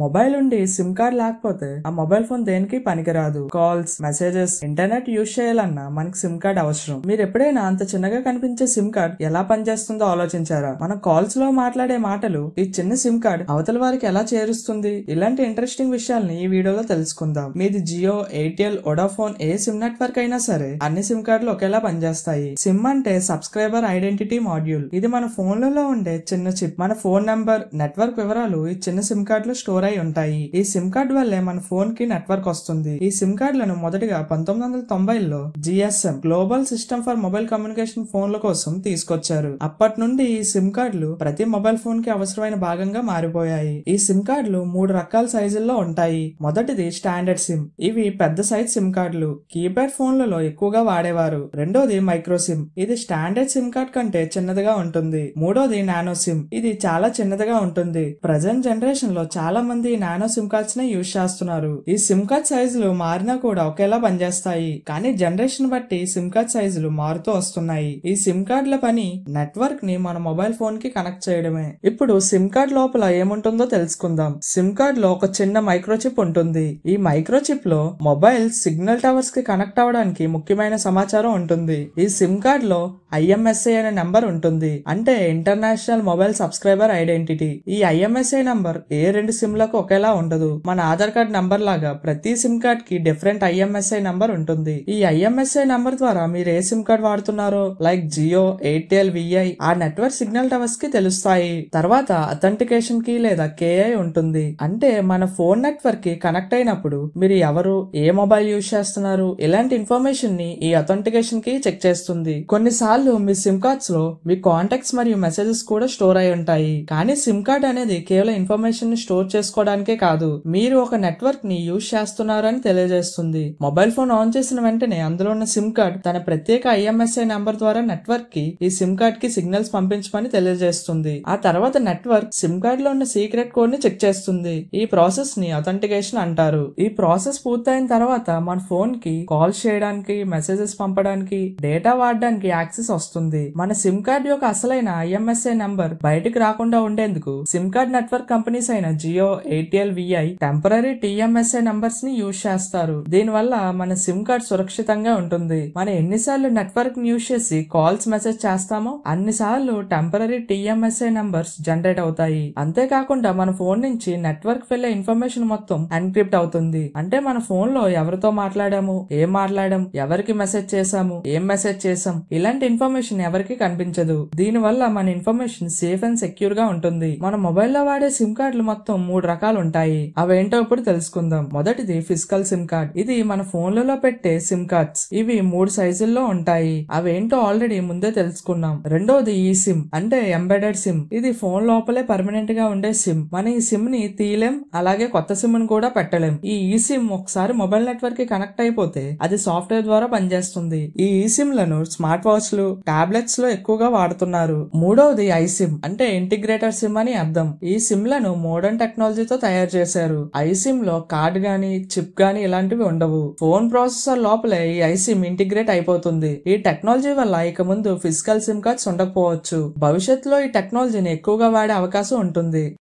Mobile ఉండి SIM card లేకపోతే ఆ మొబైల్ ఫోన్ దేనికి పనికిరాదు. కాల్స్, మెసేజెస్, ఇంటర్నెట్ యూజ్ చేయాలన్నా మనకి సిమ్ కార్డ్ అవసరం. మీరు ఎప్పుడైనా అంత చిన్నగా కనిపించే సిమ్ కార్డ్ ఎలా పనిచేస్తుందో ఆలోచించారా? మనం కాల్స్ లో మాట్లాడే మాటలు ఈ చిన్న సిమ్ కార్డ్ అవతల వారికి ఎలా చేరుస్తుంది? ఇలాంటి ఇంట్రెస్టింగ్ విషయాల్ని ఈ వీడియోలో తెలుసుకుందాం. మీది జియో, ఎయిర్టెల్, వోడాఫోన్ ఏ సిమ్ నెట్వర్క్ అయినా సరే అన్ని సిమ్ కార్డులు ఒకేలా పనిచేస్తాయి. సిమ్ అంటే సబ్స్క్రైబర్ ఐడెంటిటీ మాడ్యూల్. ఇది మన ఫోన్లలో ఉండే చిన్న చిప్. మన ఫోన్ నంబర్, నెట్వర్క్ వివరాలు ఈ చిన్న సిమ్ కార్డ్ లో స్టోర్ అయి ఉంటాయి. ఈ సిమ్ కార్డ్ వల్లే మన ఫోన్ కి నెట్వర్క్ వస్తుంది. ఈ సిమ్ కార్డులను మొదటిగా 1990లో GSM global system for mobile communication ఫోన్ల కోసం తీసుకొచ్చారు. అప్పటి నుండి ఈ సిమ్ కార్డులు ప్రతి మొబైల్ ఫోన్ కి అవసరమైన భాగంగా మారిపోయాయి. ఈ సిమ్ కార్డులు 3 రకాల సైజుల్లో ఉంటాయి. మొదటిది స్టాండర్డ్ సిమ్. ఇవి పెద్ద సైజ్ సిమ్ కార్డులు. కీప్యాడ్ ఫోన్లలో ఎక్కువగా వాడేవారు. రెండోది మైక్రో సిమ్. ఇది స్టాండర్డ్ సిమ్ కార్డ్ కంటే చిన్నదిగా ఉంటుంది. మూడోది నానో సిమ్. ఇది చాలా చిన్నదిగా ఉంటుంది. ప్రజెంట్ జనరేషన్ లో చాలా మంది నానో సిమ్ కార్డ్స్ నే యూజ్ చేస్తున్నారు. ఈ సిమ్ కార్డ్ సైజులు మారినా కూడా ఒకేలా పనిచేస్తాయి. కానీ జనరేషన్ బట్టి సిమ్ కార్డ్ సైజులు మారుతూ వస్తున్నాయి. ఈ సిమ్ కార్డుల పని నెట్వర్క్ ని మన మొబైల్ ఫోన్ కి కనెక్ట్ చేయడమే. ఇప్పుడు సిమ్ కార్డ్ లోపల ఏముంటుందో తెలుసుకుందాం. సిమ్ కార్డ్ లో ఒక చిన్న మైక్రోచిప్ ఉంటుంది. ఈ మైక్రోచిప్ లో మొబైల్ సిగ్నల్ టవర్స్ కి కనెక్ట్ అవడానికి ముఖ్యమైన సమాచారం ఉంటుంది. ఈ సిమ్ కార్డ్ లో IMSI అనే నంబర్ ఉంటుంది. అంటే ఇంటర్నేషనల్ మొబైల్ సబ్స్క్రైబర్ ఐడెంటిటీ. ఈ IMSI నంబర్ ఏ రెండు సిమ్ లకు ఒకేలా ఉండదు. మన ఆధార్ కార్డ్ నంబర్ లాగా ప్రతి సిమ్ కార్డ్ కి డిఫరెంట్ IMSI నంబర్ ఉంటుంది. ఈ IMSI నంబర్ ద్వారా మీరు ఏ సిమ్ కార్డ్ వాడుతున్నారో లైక్ జియో, ఎయిర్టెల్, VI ఆ నెట్వర్క్ సిగ్నల్ టవర్స్ కి తెలుస్తాయి. తర్వాత అథెంటికేషన్ కి లేదా KI ఉంటుంది. అంటే మన ఫోన్ నెట్వర్క్ కి కనెక్ట్ అయినప్పుడు మీరు ఎవరు, ఏ మొబైల్ యూజ్ చేస్తున్నారు ఇలాంటి ఇన్ఫర్మేషన్ ని ఈ అథెంటికేషన్ కి చెక్ చేస్తుంది. కొన్నిసార్లు మీ సిమ్ కార్డ్స్ లో మీ కాంటాక్ట్స్ మరియు మెసేజెస్ కూడా స్టోర్ అయి ఉంటాయి. కానీ సిమ్ కార్డ్ అనేది కేవలం ఇన్ఫర్మేషన్ ని స్టోర్ చేసుకోవడానికే కాదు, మీరు ఒక నెట్వర్క్ ని యూజ్ చేస్తున్నారని తెలియజేస్తుంది. మొబైల్ ఫోన్ ఆన్ చేసిన వెంటనే అందులో ఉన్న సిమ్ కార్డ్ తన ప్రత్యేక IMSI నంబర్ ద్వారా నెట్వర్క్ కి ఈ సిమ్ కార్డ్ కి సిగ్నల్స్ పంపించమని తెలియజేస్తుంది. ఆ తర్వాత నెట్వర్క్ సిమ్ కార్డ్ లో ఉన్న సీక్రెట్ కోడ్ ని చెక్ చేస్తుంది. ఈ ప్రాసెస్ ని అథెంటికేషన్ అంటారు. ఈ ప్రాసెస్ పూర్తయిన తర్వాత మన ఫోన్ కి కాల్స్ చేయడానికి, మెసేజెస్ పంపడానికి, డేటా వాడడానికి యాక్సెస్ వస్తుంది. మన సిమ్ కార్డ్ యొక్క అసలైన IMSI నంబర్ బయటకు రాకుండా ఉండేందుకు సిమ్ కార్డ్ నెట్వర్క్ కంపెనీస్ అయిన Jio, Airtel, VI temporary TMSI numbers ని యూజ్ చేస్తారు. దీని వల్ల మన సిమ్ కార్డ్ సురక్షితంగా ఉంటుంది. మనం ఎన్నిసార్లు నెట్వర్క్ ని యూజ్ చేసి కాల్స్, మెసేజ్ చేస్తామో అన్నిసార్లు టెంపరరీ TMSI నంబర్స్ జనరేట్ అవుతాయి. అంతేకాకుండా మన ఫోన్ నుంచి నెట్వర్క్ వెళ్లే ఇన్ఫర్మేషన్ మొత్తం ఎన్క్రిప్ట్ అవుతుంది. అంటే మన ఫోన్ లో ఎవరితో మాట్లాడాము, ఏం మాట్లాడాం, ఎవరికి మెసేజ్ చేసాము, ఏం మెసేజ్ చేసాం ఇలాంటి ఇన్ఫర్మేషన్ ఎవరికి కనిపించదు. దీని వల్ల మన ఇన్ఫర్మేషన్ సేఫ్ అండ్ సెక్యూర్ గా ఉంటుంది. మన మొబైల్ లో వాడే సిమ్ కార్డులు మొత్తం 3 రకాలు ఉంటాయి. అవేంటో ఇప్పుడు తెలుసుకుందాం. మొదటిది ఫిజికల్ సిమ్ కార్డ్. ఇది మన ఫోన్లలో పెట్టే సిమ్ కార్డ్స్. ఇవి 3 సైజుల్లో ఉంటాయి. అవేంటో ఆల్రెడీ ముందే తెలుసుకున్నాం. రెండోది ఈ సిమ్ అంటే ఎంబెడెడ్ సిమ్. ఇది ఫోన్ లోపలే పర్మనెంట్ గా ఉండే సిమ్. మన ఈ సిమ్ ని తీయలేం, అలాగే కొత్త సిమ్ ని కూడా పెట్టలేం. ఈ సిమ్ ఒకసారి మొబైల్ నెట్వర్క్ కి కనెక్ట్ అయిపోతే అది సాఫ్ట్వేర్ ద్వారా పనిచేస్తుంది. ఈ సిమ్ లను స్మార్ట్ వాచ్లు, టాబ్లెట్స్ లో ఎక్కువగా వాడుతున్నారు. మూడవది ఐసిమ్ అంటే ఇంటిగ్రేటెడ్ సిమ్ అని అర్థం. ఈ సిమ్ లను మోడర్న్ టెక్నాలజీతో తయారు చేశారు. ఐసిమ్ లో కార్డ్ గానీ, చిప్ గానీ ఇలాంటివి ఉండవు. ఫోన్ ప్రాసెసర్ లోపలే ఈ ఐసిమ్ ఇంటిగ్రేట్ అయిపోతుంది. ఈ టెక్నాలజీ వల్ల ఇక ముందు ఫిజికల్ సిమ్ కార్డ్స్ ఉండకపోవచ్చు. భవిష్యత్తులో ఈ టెక్నాలజీని ఎక్కువగా వాడే అవకాశం ఉంటుంది.